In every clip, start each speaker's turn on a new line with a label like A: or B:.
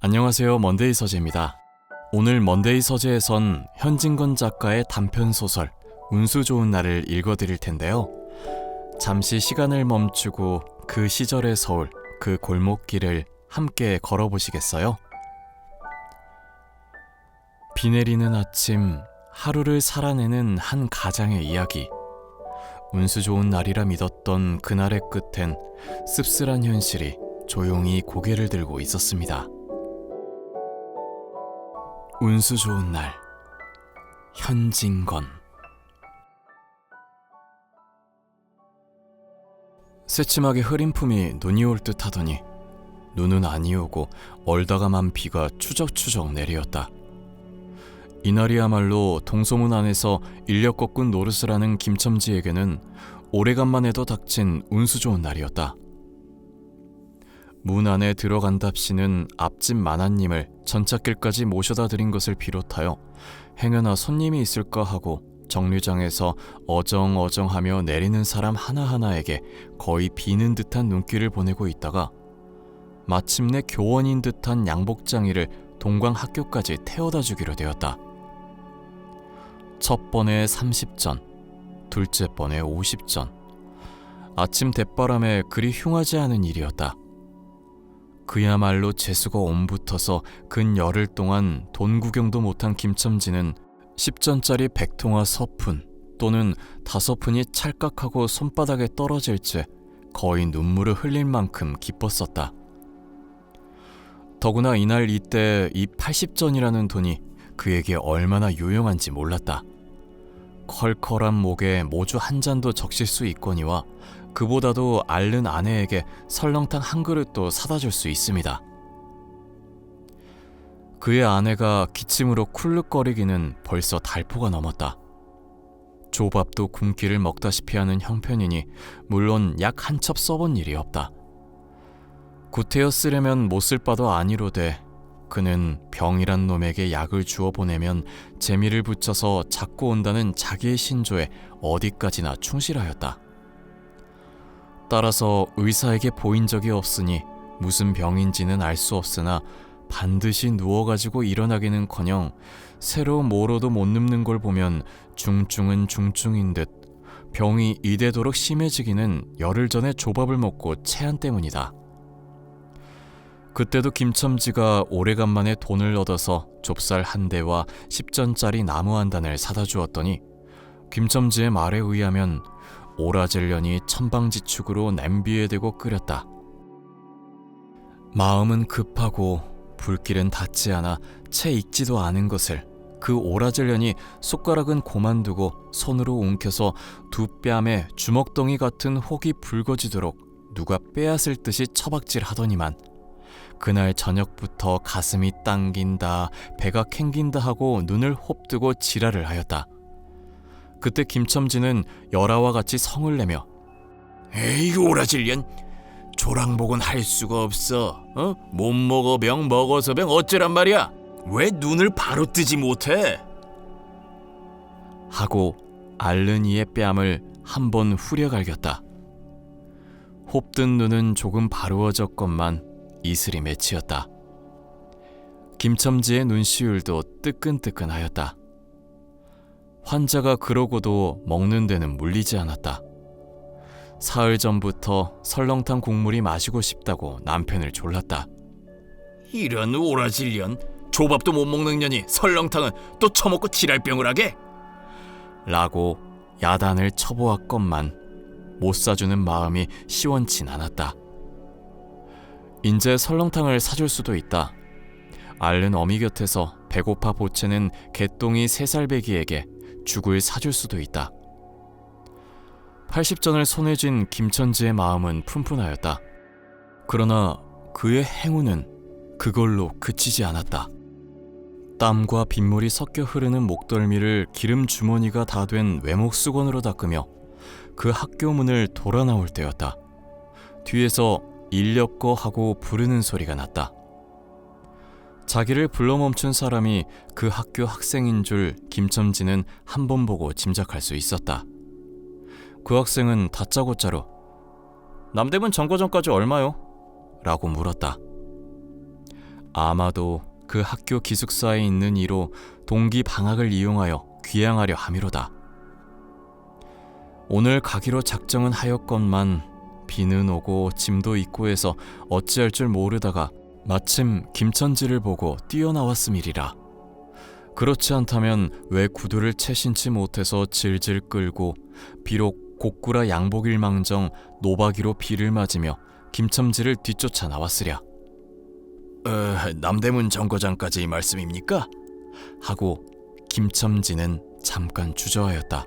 A: 안녕하세요. 먼데이 서재입니다. 오늘 먼데이 서재에선 현진건 작가의 단편소설 운수 좋은 날을 읽어드릴 텐데요. 잠시 시간을 멈추고 그 시절의 서울, 그 골목길을 함께 걸어보시겠어요? 비 내리는 아침, 하루를 살아내는 한 가장의 이야기. 운수 좋은 날이라 믿었던 그날의 끝엔 씁쓸한 현실이 조용히 고개를 들고 있었습니다. 운수 좋은 날, 현진건. 새침하게 흐린 품이 눈이 올 듯 하더니 눈은 아니 오고 얼다가만 비가 추적추적 내리었다. 이날이야말로 동소문 안에서 인력 거꾼 노릇을 하는 김첨지에게는 오래간만에도 닥친 운수 좋은 날이었다. 문 안에 들어간답시는 앞집 마나님을 전찻길까지 모셔다 드린 것을 비롯하여 행여나 손님이 있을까 하고 정류장에서 어정어정하며 내리는 사람 하나하나에게 거의 비는 듯한 눈길을 보내고 있다가 마침내 교원인 듯한 양복장이를 동광 학교까지 태워다 주기로 되었다. 첫 번에 30전, 둘째 번에 50전. 아침 대바람에 그리 흉하지 않은 일이었다. 그야말로 재수가 옴붙어서 근 열흘 동안 돈 구경도 못한 김첨지는 10전짜리 100통화 서푼 또는 5푼이 찰칵하고 손바닥에 떨어질 채 거의 눈물을 흘릴 만큼 기뻤었다. 더구나 이날 이때 이 80전이라는 돈이 그에게 얼마나 유용한지 몰랐다. 컬컬한 목에 모주 한 잔도 적실 수 있거니와 그보다도 앓는 아내에게 설렁탕 한 그릇도 사다 줄 수 있습니다. 그의 아내가 기침으로 쿨룩거리기는 벌써 달포가 넘었다. 조밥도 굶기를 먹다시피 하는 형편이니 물론 약 한 첩 써본 일이 없다. 구태여 쓰려면 못 쓸 바도 아니로되 그는 병이란 놈에게 약을 주어 보내면 재미를 붙여서 잡고 온다는 자기의 신조에 어디까지나 충실하였다. 따라서 의사에게 보인 적이 없으니 무슨 병인지는 알 수 없으나 반드시 누워가지고 일어나기는커녕 새로 모로도 못 눕는 걸 보면 중증은 중증인 듯 병이 이대도록 심해지기는 열흘 전에 조밥을 먹고 체한 때문이다. 그때도 김첨지가 오래간만에 돈을 얻어서 좁쌀 한 대와 10전짜리 나무 한 단을 사다 주었더니 김첨지의 말에 의하면 오라질년이 천방지축으로 냄비에 대고 끓였다. 마음은 급하고 불길은 닿지 않아 채 익지도 않은 것을 그 오라질년이 숟가락은 고만두고 손으로 움켜서 두 뺨에 주먹덩이 같은 혹이 붉어지도록 누가 빼앗을 듯이 처박질 하더니만 그날 저녁부터 가슴이 당긴다, 배가 캥긴다 하고 눈을 홉뜨고 지랄을 하였다. 그때 김첨지는 열아와 같이 성을 내며 에이 오라질년, 조랑복은 할 수가 없어. 못 먹어 병, 먹어서 병 어쩌란 말이야. 왜 눈을 바로 뜨지 못해? 하고 앓는 이의 뺨을 한번 후려갈겼다. 홉뜬 눈은 조금 바루어졌건만 이슬이 맺히었다. 김첨지의 눈시울도 뜨끈뜨끈하였다. 환자가 그러고도 먹는 데는 물리지 않았다. 사흘 전부터 설렁탕 국물이 마시고 싶다고 남편을 졸랐다. 이런 오라질년, 조밥도 못 먹는 년이 설렁탕은 또 처먹고 지랄병을 하게? 라고 야단을 쳐보았건만 못 사주는 마음이 시원치 않았다. 인제 설렁탕을 사줄 수도 있다. 앓는 어미 곁에서 배고파 보채는 개똥이 3살배기에게 죽을 사줄 수도 있다. 80전을 손에 쥔 김첨지의 마음은 푼푼하였다. 그러나 그의 행운은 그걸로 그치지 않았다. 땀과 빗물이 섞여 흐르는 목덜미를 기름 주머니가 다 된 외목수건으로 닦으며 그 학교 문을 돌아 나올 때였다. 뒤에서 인력거 하고 부르는 소리가 났다. 자기를 불러 멈춘 사람이 그 학교 학생인 줄 김첨지는 한 번 보고 짐작할 수 있었다. 그 학생은 다짜고짜로 남대문 정거장까지 얼마요? 라고 물었다. 아마도 그 학교 기숙사에 있는 이로 동기 방학을 이용하여 귀향하려 함이로다. 오늘 가기로 작정은 하였건만 비는 오고 짐도 있고 해서 어찌할 줄 모르다가 마침 김천지를 보고 뛰어나왔음이리라. 그렇지 않다면 왜 구두를 채 신지 못해서 질질 끌고 비록 곡구라 양복일망정 노바기로 비를 맞으며 김첨지를 뒤쫓아 나왔으랴. 남대문 정거장까지 말씀입니까? 하고 김첨지는 잠깐 주저하였다.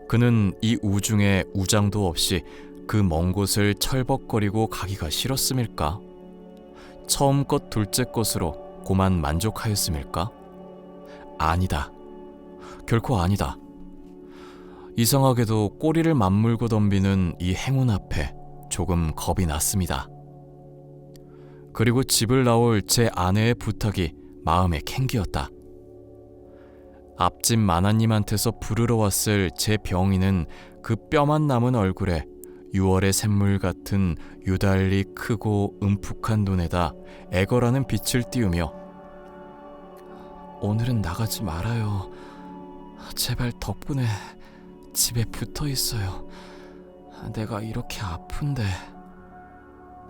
A: 그는 이 우중에 우장도 없이 그 먼 곳을 철벅거리고 가기가 싫었음일까? 처음 것 둘째 것으로 고만 만족하였음일까? 아니다. 결코 아니다. 이상하게도 꼬리를 맞물고 덤비는 이 행운 앞에 조금 겁이 났습니다. 그리고 집을 나올 제 아내의 부탁이 마음에 캥기었다. 앞집 마나님한테서 부르러 왔을 제 병인은 그 뼈만 남은 얼굴에 6월의 샘물 같은 유달리 크고 음푹한 눈에다 애걸하는 빛을 띄우며 오늘은 나가지 말아요. 제발 덕분에 집에 붙어 있어요. 내가 이렇게 아픈데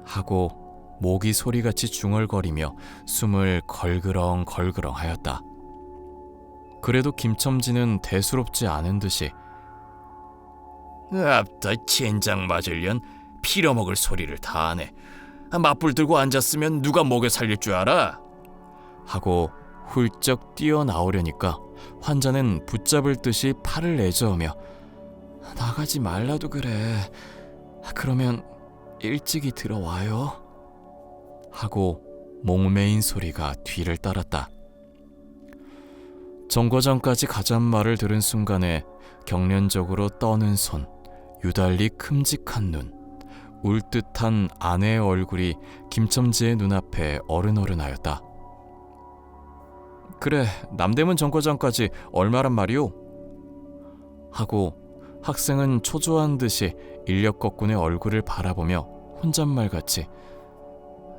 A: 하고 모기 소리같이 중얼거리며 숨을 걸그렁 하였다. 그래도 김첨지는 대수롭지 않은 듯이
B: 앞다 젠장 맞으련 피려먹을 소리를 다 하네. 맞불 들고 앉았으면 누가 먹여 살릴 줄 알아?
A: 하고 훌쩍 뛰어나오려니까 환자는 붙잡을 듯이 팔을 내저으며 나가지 말라도 그래. 그러면 일찍이 들어와요. 하고 목매인 소리가 뒤를 따랐다. 정거장까지 가잔 말을 들은 순간에 경련적으로 떠는 손, 유달리 큼직한 눈, 울듯한 아내의 얼굴이 김첨지의 눈앞에 어른어른하였다. 그래, 남대문 정거장까지 얼마란 말이오? 하고 학생은 초조한 듯이 인력거꾼의 얼굴을 바라보며 혼잣말같이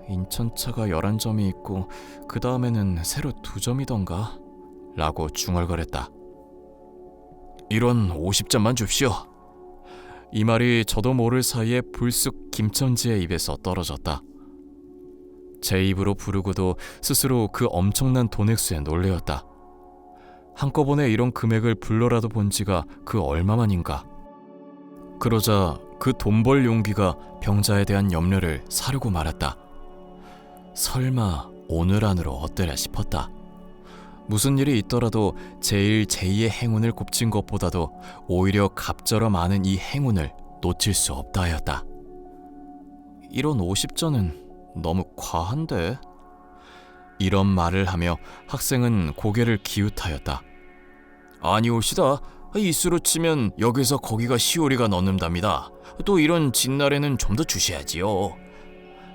A: 인천차가 11점이 있고 그 다음에는 새로 2점이던가? 라고 중얼거렸다. 이런 50점만 줍시오. 이 말이 저도 모를 사이에 불쑥 김첨지의 입에서 떨어졌다. 제 입으로 부르고도 스스로 그 엄청난 돈액수에 놀래었다. 한꺼번에 이런 금액을 불러라도 본 지가 그 얼마만인가. 그러자 그 돈 벌 용기가 병자에 대한 염려를 사르고 말았다. 설마 오늘 안으로 어때라 싶었다. 무슨 일이 있더라도 제일 제2의 행운을 곱친 것보다도 오히려 갑절어 많은 이 행운을 놓칠 수 없다 하였다. 이런 50전은 너무 과한데? 이런 말을 하며 학생은 고개를 기웃하였다. 아니올시다. 이수로 치면 여기서 거기가 시오리가 넘는답니다. 또 이런 진날에는 좀 더 주셔야지요.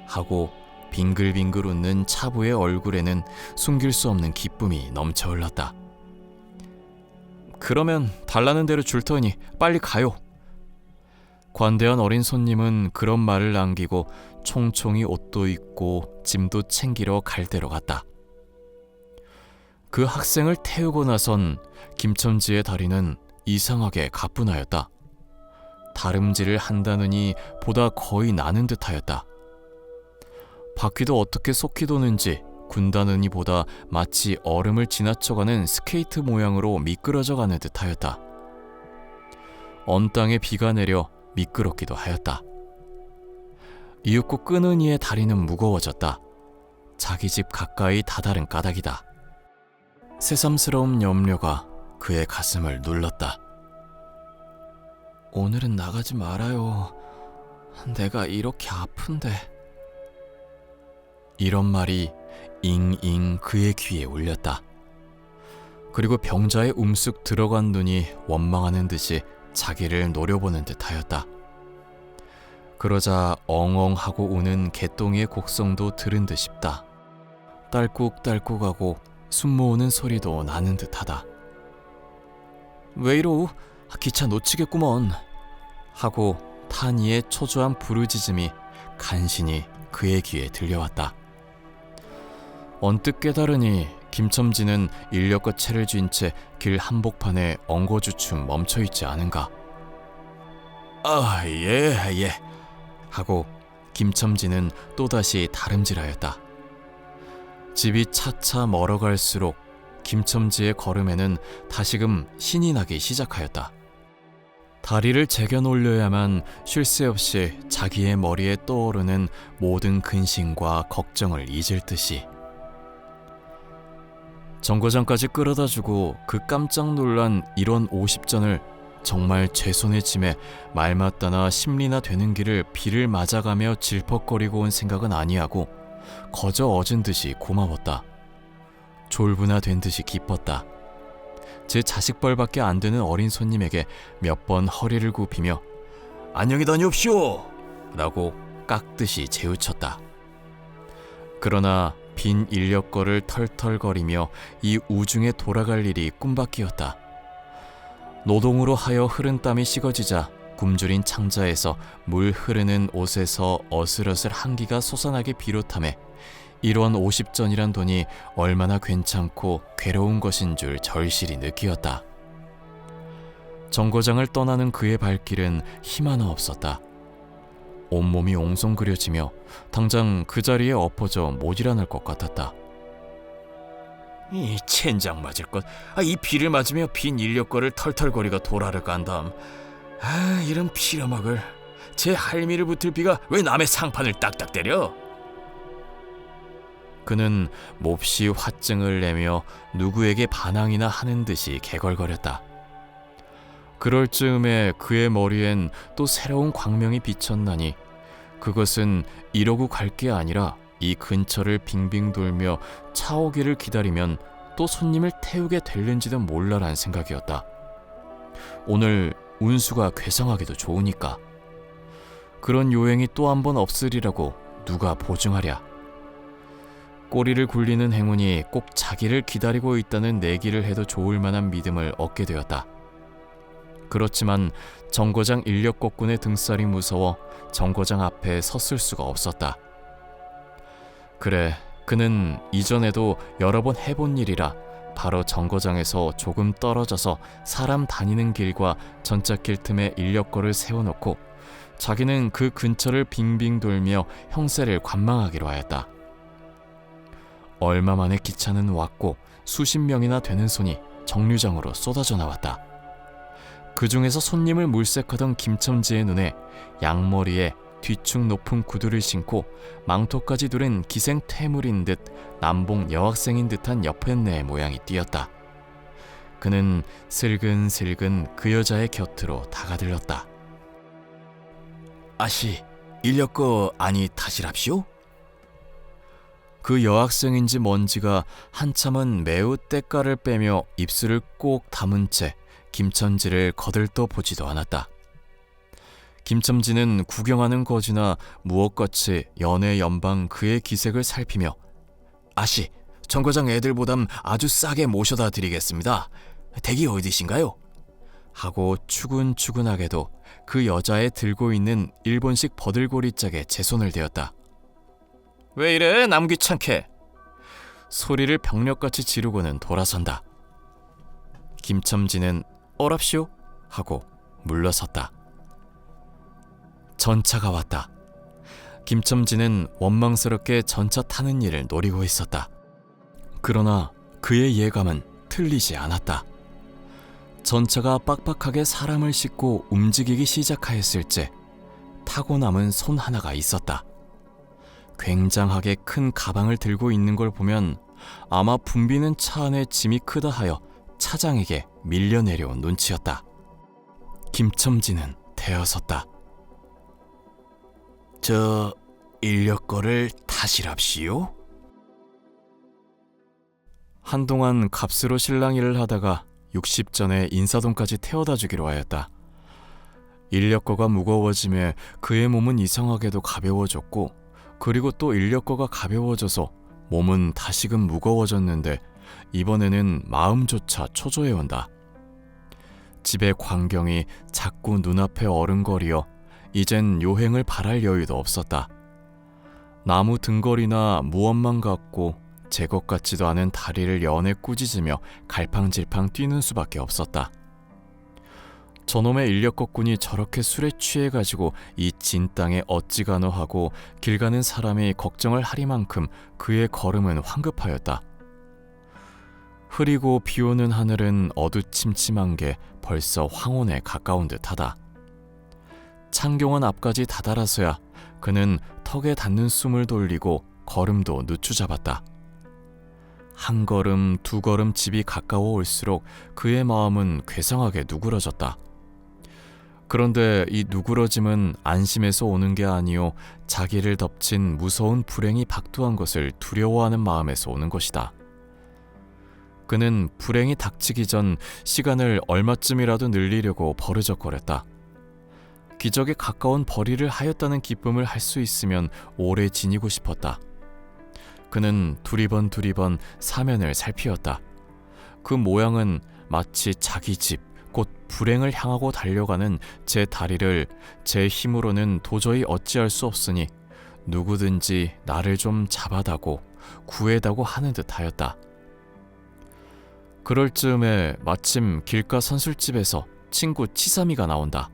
A: 하고 빙글빙글 웃는 차부의 얼굴에는 숨길 수 없는 기쁨이 넘쳐 흘렀다. 그러면 달라는 대로 줄 터니 빨리 가요. 관대한 어린 손님은 그런 말을 남기고 총총히 옷도 입고 짐도 챙기러 갈 대로 갔다. 그 학생을 태우고 나선 김첨지의 다리는 이상하게 가뿐하였다. 다름질을 한다느니 보다 거의 나는 듯하였다. 바퀴도 어떻게 속히 도는지 군다느니 보다 마치 얼음을 지나쳐가는 스케이트 모양으로 미끄러져 가는 듯하였다. 언 땅에 비가 내려 미끄럽기도 하였다. 이윽고 끄는 이의 다리는 무거워졌다. 자기 집 가까이 다다른 까닭이다. 새삼스러운 염려가 그의 가슴을 눌렀다. 오늘은 나가지 말아요. 내가 이렇게 아픈데. 이런 말이 잉잉 그의 귀에 울렸다. 그리고 병자의 움쑥 들어간 눈이 원망하는 듯이 자기를 노려보는 듯하였다. 그러자 엉엉하고 우는 개똥이의 곡성도 들은 듯 싶다. 딸꾹딸꾹하고 숨 모으는 소리도 나는 듯하다. 왜 이러우? 기차 놓치겠구먼. 하고 탄이의 초조한 부르짖음이 간신히 그의 귀에 들려왔다. 언뜻 깨달으니 김첨지는 인력거 채를 쥔 채 길 한복판에 엉거주춤 멈춰있지 않은가.
B: 예.
A: 하고 김첨지는 또다시 다름질하였다. 집이 차차 멀어갈수록 김첨지의 걸음에는 다시금 신이 나기 시작하였다. 다리를 제겨 놓으려야만 쉴 새 없이 자기의 머리에 떠오르는 모든 근심과 걱정을 잊을 듯이. 정거장까지 끌어다주고 그 깜짝 놀란 1원 50전을 정말 제 손의 짐에 말맞다나 심리나 되는 길을 비를 맞아가며 질퍽거리고 온 생각은 아니하고 거저 얻은 듯이 고마웠다. 졸부나 된 듯이 기뻤다. 제 자식벌밖에 안 되는 어린 손님에게 몇 번 허리를 굽히며
B: 안녕히 다녀옵시오
A: 라고 깍듯이 재우쳤다. 그러나 빈 인력거를 털털거리며 이 우중에 돌아갈 일이 꿈밖이었다. 노동으로 하여 흐른 땀이 식어지자 굶주린 창자에서 물 흐르는 옷에서 어슬어슬 한기가 솟아나기 비롯하며 1원 50전이란 돈이 얼마나 괜찮고 괴로운 것인 줄 절실히 느끼었다. 정거장을 떠나는 그의 발길은 힘 하나 없었다. 온몸이 옹송그려지며 당장 그 자리에 엎어져 못 일어날 것 같았다.
B: 이 첸장 맞을 것. 이 비를 맞으며 빈 인력거를 털털거리가 도라를 간 다음 이런 피려먹을. 제 할미를 붙을 비가 왜 남의 상판을 딱딱 때려?
A: 그는 몹시 화증을 내며 누구에게 반항이나 하는 듯이 개걸거렸다. 그럴 즈음에 그의 머리엔 또 새로운 광명이 비쳤나니 그것은 이러고 갈 게 아니라 이 근처를 빙빙 돌며 차 오기를 기다리면 또 손님을 태우게 될는지도 몰라란 생각이었다. 오늘 운수가 괴상하기도 좋으니까. 그런 요행이 또 한 번 없으리라고 누가 보증하랴. 꼬리를 굴리는 행운이 꼭 자기를 기다리고 있다는 내기를 해도 좋을 만한 믿음을 얻게 되었다. 그렇지만 정거장 인력거꾼의 등살이 무서워 정거장 앞에 섰을 수가 없었다. 그래, 그는 이전에도 여러 번 해본 일이라 바로 정거장에서 조금 떨어져서 사람 다니는 길과 전찻길 틈에 인력거를 세워놓고 자기는 그 근처를 빙빙 돌며 형세를 관망하기로 하였다. 얼마 만에 기차는 왔고 수십 명이나 되는 손이 정류장으로 쏟아져 나왔다. 그 중에서 손님을 물색하던 김첨지의 눈에 양머리에 뒤축 높은 구두를 신고 망토까지 두른 기생 퇴물인 듯 남봉 여학생인 듯한 여편네의 모양이 띄었다. 그는 슬근슬근 그 여자의 곁으로 다가들렀다.
B: 아씨, 인력거 아니 타시랍시오?
A: 그 여학생인지 뭔지가 한참은 매우 때깔을 빼며 입술을 꼭 다문 채 김첨지를 거들떠 보지도 않았다. 김첨지는 구경하는 거지나 무엇같이 연애 연방 그의 기색을 살피며
B: 아씨, 정거장 애들보담 아주 싸게 모셔다 드리겠습니다. 댁이 어디신가요?
A: 하고 추근추근하게도 그 여자의 들고 있는 일본식 버들고리 짝에 제 손을 대었다.
B: 왜 이래 남 귀찮게.
A: 소리를 병력같이 지르고는 돌아선다. 김첨지는 어랍시오 하고 물러섰다. 전차가 왔다. 김첨지는 원망스럽게 전차 타는 일을 노리고 있었다. 그러나 그의 예감은 틀리지 않았다. 전차가 빡빡하게 사람을 싣고 움직이기 시작하였을 때 타고 남은 손 하나가 있었다. 굉장하게 큰 가방을 들고 있는 걸 보면 아마 붐비는 차 안에 짐이 크다 하여 차장에게 밀려 내려온 눈치였다. 김첨지는 대어섰다.
B: 저 인력거를 타시랍시오?
A: 한동안 값으로 실랑이를 하다가 60전에 인사동까지 태워다 주기로 하였다. 인력거가 무거워지며 그의 몸은 이상하게도 가벼워졌고 그리고 또 인력거가 가벼워져서 몸은 다시금 무거워졌는데 이번에는 마음조차 초조해온다. 집의 광경이 자꾸 눈앞에 어른거리어 이젠 요행을 바랄 여유도 없었다. 나무 등걸이나 무엇만 같고 제 것 같지도 않은 다리를 연애 꾸짖으며 갈팡질팡 뛰는 수밖에 없었다. 저놈의 인력거꾼이 저렇게 술에 취해가지고 이 진 땅에 어찌가노 하고 길 가는 사람이 걱정을 하리만큼 그의 걸음은 황급하였다. 흐리고 비오는 하늘은 어두침침한 게 벌써 황혼에 가까운 듯하다. 창경원 앞까지 다다라서야 그는 턱에 닿는 숨을 돌리고 걸음도 늦추잡았다. 한 걸음 두 걸음 집이 가까워 올수록 그의 마음은 괴상하게 누그러졌다. 그런데 이 누그러짐은 안심해서 오는 게 아니요 자기를 덮친 무서운 불행이 박두한 것을 두려워하는 마음에서 오는 것이다. 그는 불행이 닥치기 전 시간을 얼마쯤이라도 늘리려고 버르적거렸다. 기적에 가까운 벌이를 하였다는 기쁨을 할 수 있으면 오래 지니고 싶었다. 그는 두리번 사면을 살피었다. 그 모양은 마치 자기 집, 곧 불행을 향하고 달려가는 제 다리를 제 힘으로는 도저히 어찌할 수 없으니 누구든지 나를 좀 잡아다고 구해다고 하는 듯하였다. 그럴 즈음에 마침 길가 선술집에서 친구 치삼이가 나온다.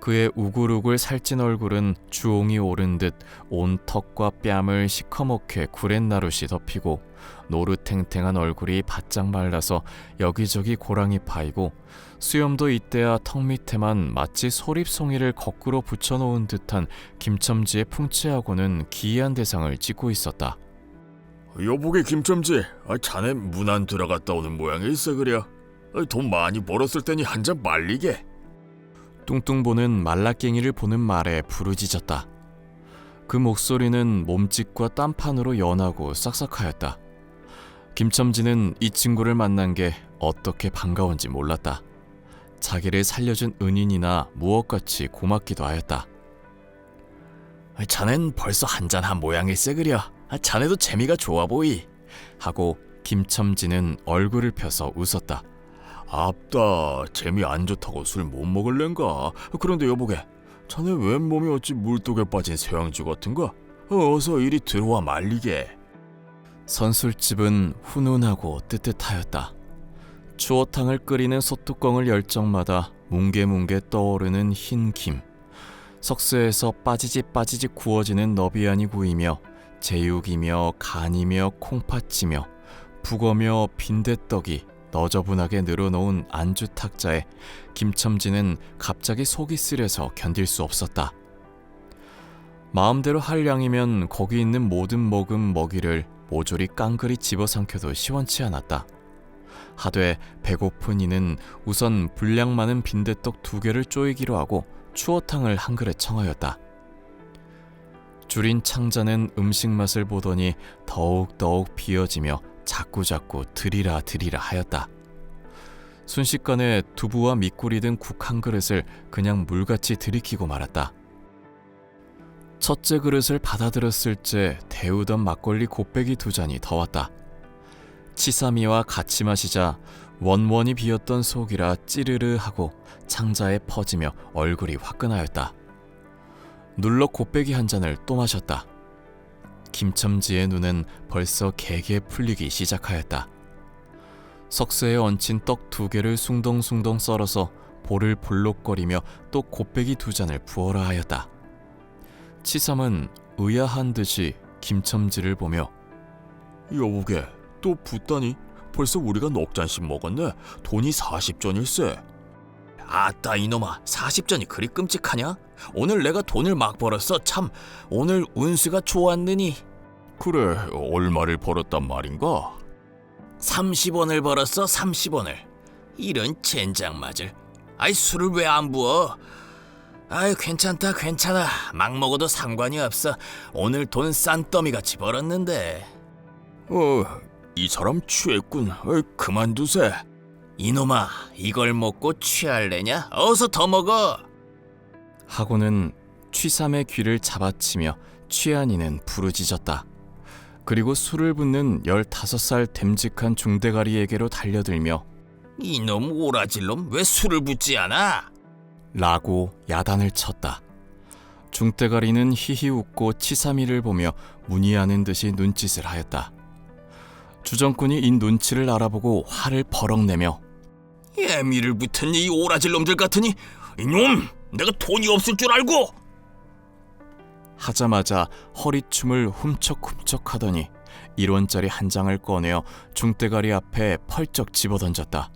A: 그의 우글우글 살찐 얼굴은 주홍이 오른 듯 온 턱과 뺨을 시커멓게 구렛나룻이 덮이고 노릇탱탱한 얼굴이 바짝 말라서 여기저기 고랑이 파이고 수염도 이때야 턱 밑에만 마치 소립송이를 거꾸로 붙여놓은 듯한 김첨지의 풍채하고는 기이한 대상을 짓고 있었다.
B: 여보게 김첨지, 자네 문안 들어갔다 오는 모양이 있어 그려. 돈 많이 벌었을 테니 한 잔 말리게.
A: 뚱뚱보는 말라깽이를 보는 말에 부르짖었다. 그 목소리는 몸짓과 딴판으로 연하고 싹싹하였다. 김첨지는 이 친구를 만난 게 어떻게 반가운지 몰랐다. 자기를 살려준 은인이나 무엇같이 고맙기도 하였다.
B: 자넨 벌써 한잔한 모양일세 그려. 자네도 재미가 좋아 보이.
A: 하고 김첨지는 얼굴을 펴서 웃었다.
B: 앞다, 재미 안 좋다고 술 못 먹을랜가? 그런데 여보게, 자네 웬 몸이 어찌 물독에 빠진 서양쥐 같은가? 어서 이리 들어와 말리게.
A: 선술집은 훈훈하고 뜨뜻하였다. 추어탕을 끓이는 솥뚜껑을 열 적마다 뭉게뭉게 떠오르는 흰 김, 석쇠에서 빠지지 구워지는 너비안이 구이며 제육이며 간이며 콩팥이며 북어며 빈대떡이 너저분하게 늘어놓은 안주 탁자에 김첨지는 갑자기 속이 쓰려서 견딜 수 없었다. 마음대로 할 양이면 거기 있는 모든 먹이를 모조리 깡그리 집어삼켜도 시원치 않았다. 하되 배고픈 이는 우선 분량 많은 빈대떡 2개를 쪼이기로 하고 추어탕을 한 그릇 청하였다. 줄인 창자는 음식 맛을 보더니 더욱 비어지며 자꾸 드리라 하였다. 순식간에 두부와 밑꿀이 든 국 한 그릇을 그냥 물같이 들이키고 말았다. 첫째 그릇을 받아들었을 때 데우던 막걸리 곱빼기 2잔이 더 왔다. 치사미와 같이 마시자 원원이 비었던 속이라 찌르르 하고 창자에 퍼지며 얼굴이 화끈하였다. 눌러 곱빼기 한 잔을 또 마셨다. 김첨지의 눈은 벌써 개개 풀리기 시작하였다. 석쇠에 얹힌 떡 2개를 숭덩숭덩 썰어서 볼을 볼록거리며 또 곱빼기 2잔을 부어라 하였다. 치삼은 의아한 듯이 김첨지를 보며
B: 여보게, 또 붓다니? 벌써 우리가 넉 잔씩 먹었네. 돈이 40전일세. 아따 이놈아, 40전이 그리 끔찍하냐? 오늘 내가 돈을 막 벌었어. 참, 오늘 운수가 좋았느니. 그래, 얼마를 벌었단 말인가? 30원을 벌었어. 30원을. 이런 젠장 맞을. 아이, 술을 왜 안 부어? 아이, 괜찮다. 막 먹어도 상관이 없어. 오늘 돈 싼더미같이 벌었는데. 이 사람 취했군. 그만두세. 이놈아, 이걸 먹고 취할래냐? 어서 더 먹어.
A: 하고는 취삼의 귀를 잡아치며 취한 이는 부르짖었다. 그리고 술을 붓는 15살 됨직한 중대가리에게로 달려들며
B: 이놈 오라질놈, 왜 술을 붓지 않아?
A: 라고 야단을 쳤다. 중대가리는 히히 웃고 치삼이를 보며 문의하는 듯이 눈짓을 하였다. 주정꾼이 이 눈치를 알아보고 화를 버럭 내며
B: 애미를 붙은 이 오라질 놈들 같으니 이놈 내가 돈이 없을 줄 알고.
A: 하자마자 허리춤을 훔척훔척 하더니 1원짜리 한 장을 꺼내어 중대가리 앞에 펄쩍 집어던졌다.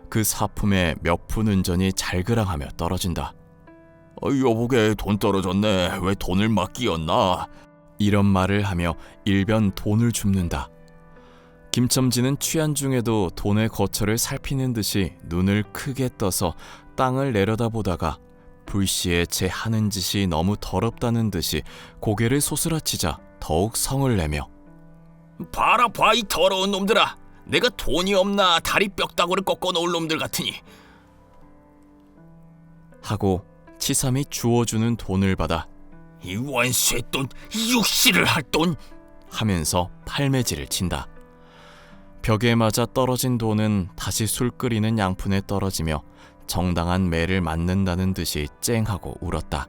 A: 그 사품에 몇 푼 은전이 잘그랑하며 떨어진다.
B: 여보게 돈 떨어졌네. 왜 돈을 막 끼었나?
A: 이런 말을 하며 일변 돈을 줍는다. 김첨지는 취한 중에도 돈의 거처를 살피는 듯이 눈을 크게 떠서 땅을 내려다보다가 불시에 제 하는 짓이 너무 더럽다는 듯이 고개를 소스라치자 더욱 성을 내며
B: 봐라 봐 이 더러운 놈들아. 내가 돈이 없나 다리 뼈다구를 꺾어 놓을 놈들 같으니.
A: 하고 치삼이 주워주는 돈을 받아
B: 이 원수의 돈, 이 육시를 할 돈
A: 하면서 팔매질을 친다. 벽에 맞아 떨어진 돈은 다시 술 끓이는 양푼에 떨어지며 정당한 매를 맞는다는 듯이 쨍하고 울었다.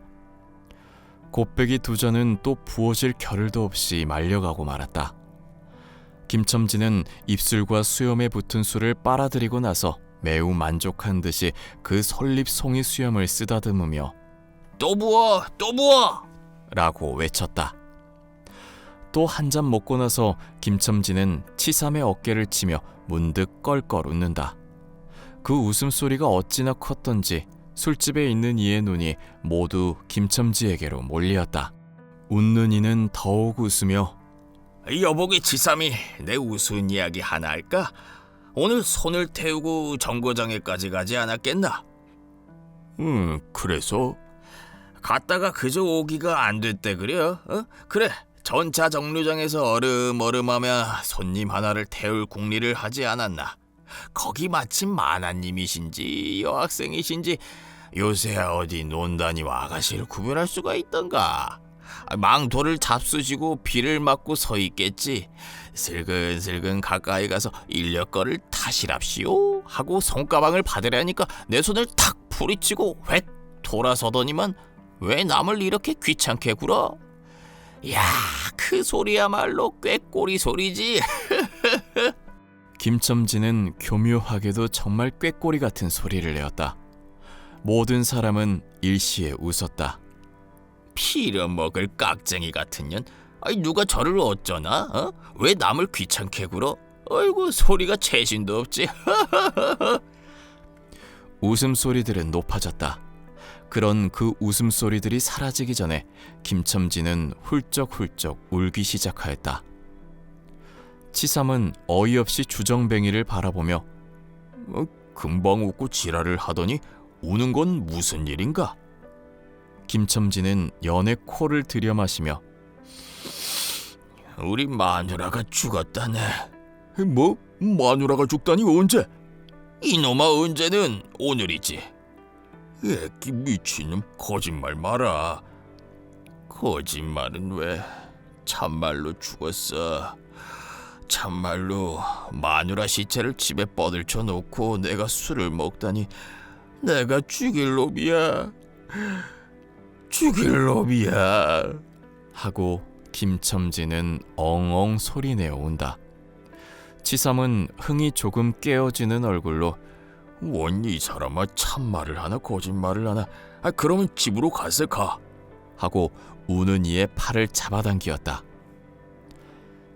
A: 곱배기 두 잔은 또 부어질 겨를도 없이 말려가고 말았다. 김첨지는 입술과 수염에 붙은 술을 빨아들이고 나서 매우 만족한 듯이 그 솔잎송이 수염을 쓰다듬으며
B: 또 부어 또 부어
A: 라고 외쳤다. 또 한 잔 먹고 나서 김첨지는 치삼의 어깨를 치며 문득 껄껄 웃는다. 그 웃음소리가 어찌나 컸던지 술집에 있는 이의 눈이 모두 김첨지에게로 몰리었다. 웃는 이는 더욱 웃으며
B: 여보게 치삼이 내 우스운 이야기 하나 할까? 오늘 손을 태우고 정거장에까지 가지 않았겠나? 그래서? 갔다가 그저 오기가 안 됐대 그래? 그래 전차 정류장에서 얼음얼음하며 손님 하나를 태울 궁리를 하지 않았나? 거기 마침 만화님이신지 여학생이신지 요새 어디 논다니와 아가씨를 구별할 수가 있던가? 망토를 잡수시고 비를 맞고 서 있겠지. 슬근슬근 가까이 가서 인력거를 타시랍시오 하고 손가방을 받으려니까 내 손을 탁 부리치고 획 돌아서더니만 왜 남을 이렇게 귀찮게 굴어? 야, 그 소리야말로 꾀꼬리 소리지.
A: 김첨지는 교묘하게도 정말 꾀꼬리 같은 소리를 내었다. 모든 사람은 일시에 웃었다.
B: 피려먹을 깍쟁이 같은 년. 누가 저를 어쩌나? 왜 남을 귀찮게 굴어? 아이고 소리가 채신도 없지.
A: 웃음소리들은 높아졌다. 그런 그 웃음소리들이 사라지기 전에 김첨지는 훌쩍훌쩍 울기 시작하였다. 치삼은 어이없이 주정뱅이를 바라보며 금방 웃고 지랄을 하더니 우는 건 무슨 일인가? 김첨지는 연애 코를 들여마시며
B: 우리 마누라가 죽었다네. 뭐? 마누라가 죽다니 언제? 이놈아 언제는 오늘이지. 애기 미친놈 거짓말 마라. 거짓말은 왜? 참말로 죽었어. 참말로 마누라 시체를 집에 뻗을쳐 놓고 내가 술을 먹다니 내가 죽일 놈이야. 죽일 놈이야.
A: 하고 김첨지는 엉엉 소리내어 온다. 치삼은 흥이 조금 깨어지는 얼굴로
B: 원 이 사람아 참말을 하나 거짓말을 하나. 그러면 집으로 가서 가.
A: 하고 우는 이의 팔을 잡아당기었다.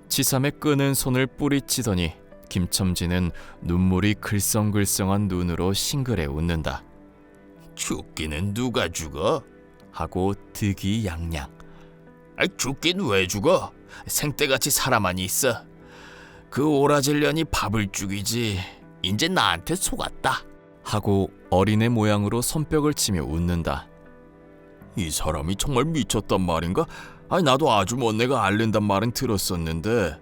A: 치삼의 끄는 손을 뿌리치더니 김첨지는 눈물이 글썽글썽한 눈으로 싱그레 웃는다.
B: 죽기는 누가 죽어?
A: 하고 득이양양.
B: 죽긴 왜 죽어? 생때같이 살아만 있어. 그 오라질년이 밥을 죽이지. 이제 나한테 속았다.
A: 하고 어린애 모양으로 손뼉을 치며 웃는다.
B: 이 사람이 정말 미쳤단 말인가? 나도 아주 먼내가 앓는단 말은 들었었는데.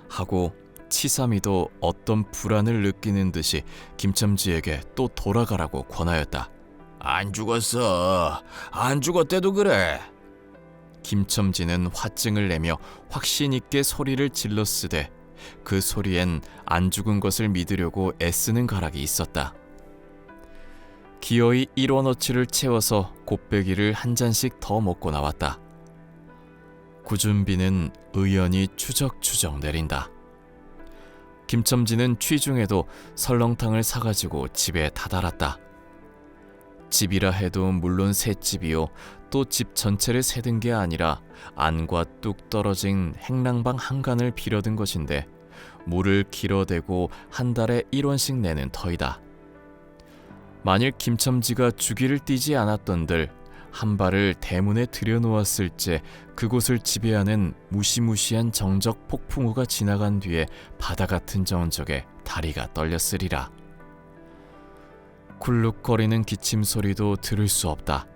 A: 하고 치삼이도 어떤 불안을 느끼는 듯이 김첨지에게 또 돌아가라고 권하였다.
B: 안 죽었어. 안 죽었대도 그래.
A: 김첨지는 화증을 내며 확신 있게 소리를 질렀으되 그 소리엔 안 죽은 것을 믿으려고 애쓰는 가락이 있었다. 기어이 1원어치를 채워서 곱배기를 한 잔씩 더 먹고 나왔다. 구준비는 의연히 추적추적 내린다. 김첨지는 취중에도 설렁탕을 사가지고 집에 다다랐다. 집이라 해도 물론 새 집이요, 또 집 전체를 새든 게 아니라 안과 뚝 떨어진 행랑방 한간을 빌어든 것인데 물을 길어대고 한 달에 1원씩 내는 터이다. 만일 김첨지가 주기를 띄지 않았던들 한 발을 대문에 들여놓았을째 그곳을 지배하는 무시무시한 정적 폭풍우가 지나간 뒤에 바다 같은 정적에 다리가 떨렸으리라. 굴룩거리는 기침 소리도 들을 수 없다.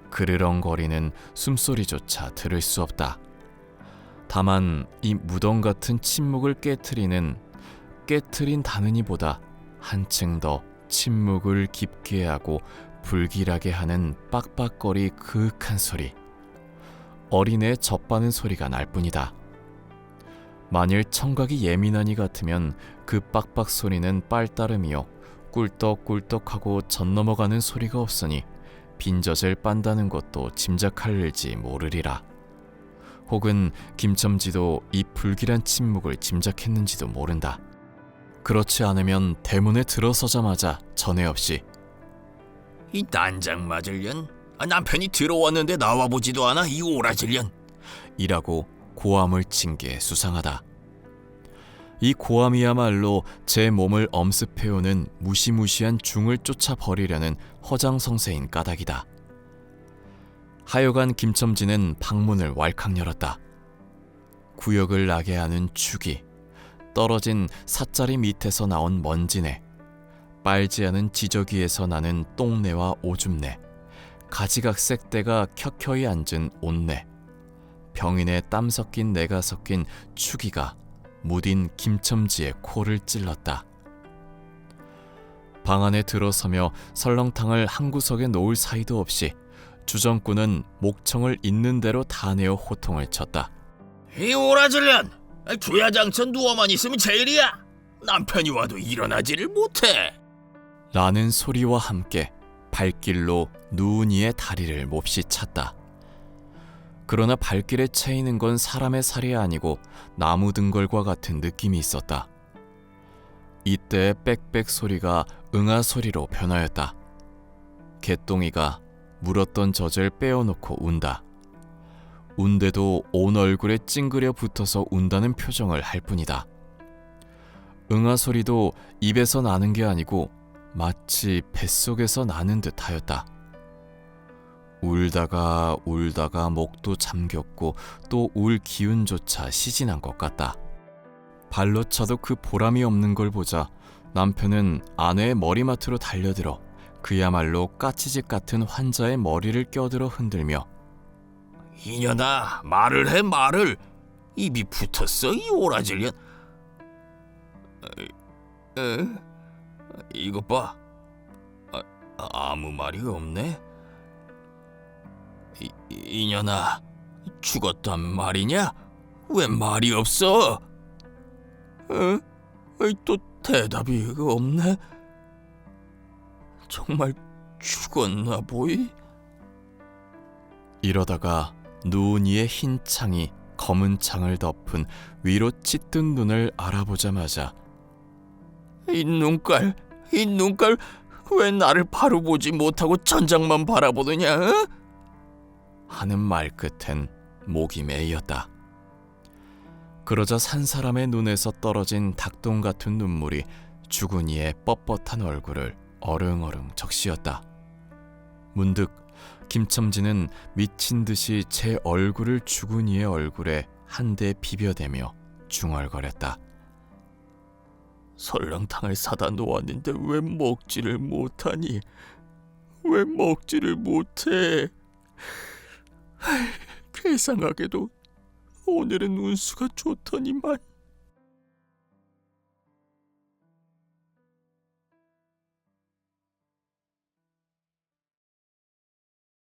A: 그르렁거리는 숨소리조차 들을 수 없다. 다만 이 무덤 같은 침묵을 깨트린 다느니보다 한층 더 침묵을 깊게 하고 불길하게 하는 빡빡거리 그윽한 소리, 어린애 젖바는 소리가 날 뿐이다. 만일 청각이 예민한 이 같으면 그 빡빡 소리는 빨따름이요 꿀떡꿀떡하고 젖 넘어가는 소리가 없으니 빈젖을 빤다는 것도 짐작할지 모르리라. 혹은 김첨지도 이 불길한 침묵을 짐작했는지도 모른다. 그렇지 않으면 대문에 들어서자마자 전에 없이
B: 이 난장 맞을년, 남편이 들어왔는데 나와보지도 않아 이 오라질년
A: 이라고 고함을 친 게 수상하다. 이 고함이야말로 제 몸을 엄습해오는 무시무시한 중을 쫓아버리려는 허장성세인 까닭이다. 하여간 김첨지는 방문을 왈칵 열었다. 구역을 나게 하는 축이, 떨어진 삿자리 밑에서 나온 먼지내, 빨지 않은 지저귀에서 나는 똥내와 오줌내, 가지각색 때가 켜켜이 앉은 옷내, 병인의 땀 섞인 내가 섞인 추기가 무딘 김첨지의 코를 찔렀다. 방 안에 들어서며 설렁탕을 한 구석에 놓을 사이도 없이 주정꾼은 목청을 있는 대로 다 내어 호통을 쳤다.
B: 이 오라질년, 주야장천 누워만 있으면 제일이야. 남편이 와도 일어나지를 못해.
A: 라는 소리와 함께 발길로 누운 이의 다리를 몹시 찼다. 그러나 발길에 채이는 건 사람의 살이 아니고 나무 등걸과 같은 느낌이 있었다. 이때 빽빽 소리가 응아 소리로 변하였다. 개똥이가 물었던 젖을 빼어놓고 운다. 운데도 온 얼굴에 찡그려 붙어서 운다는 표정을 할 뿐이다. 응아 소리도 입에서 나는 게 아니고 마치 뱃속에서 나는 듯 하였다. 울다가 목도 잠겼고 또 울 기운조차 시진한 것 같다. 발로 차도 그 보람이 없는 걸 보자 남편은 아내의 머리맡으로 달려들어 그야말로 까치집 같은 환자의 머리를 껴들어 흔들며
B: 이년아, 말을 해 말을. 입이 붙었어 이 오라질년. 이것 봐. 아무 말이 없네. 이년아, 죽었단 말이냐? 왜 말이 없어? 또 대답이 없네. 정말 죽었나 보이?
A: 이러다가 누운 이의 흰 창이 검은 창을 덮은 위로 짙은 눈을 알아보자마자
B: 이 눈깔 왜 나를 바로 보지 못하고 천장만 바라보느냐?
A: 하는 말 끝엔 목이 메이었다. 그러자 산 사람의 눈에서 떨어진 닭똥 같은 눈물이 죽은 이의 뻣뻣한 얼굴을 어릉어릉 적시었다. 문득 김첨지는 미친 듯이 제 얼굴을 죽은 이의 얼굴에 한 대 비벼대며 중얼거렸다.
B: 설렁탕을 사다 놓았는데 왜 먹지를 못하니? 왜 먹지를 못해? 괴상하게도 오늘은 운수가 좋더니만.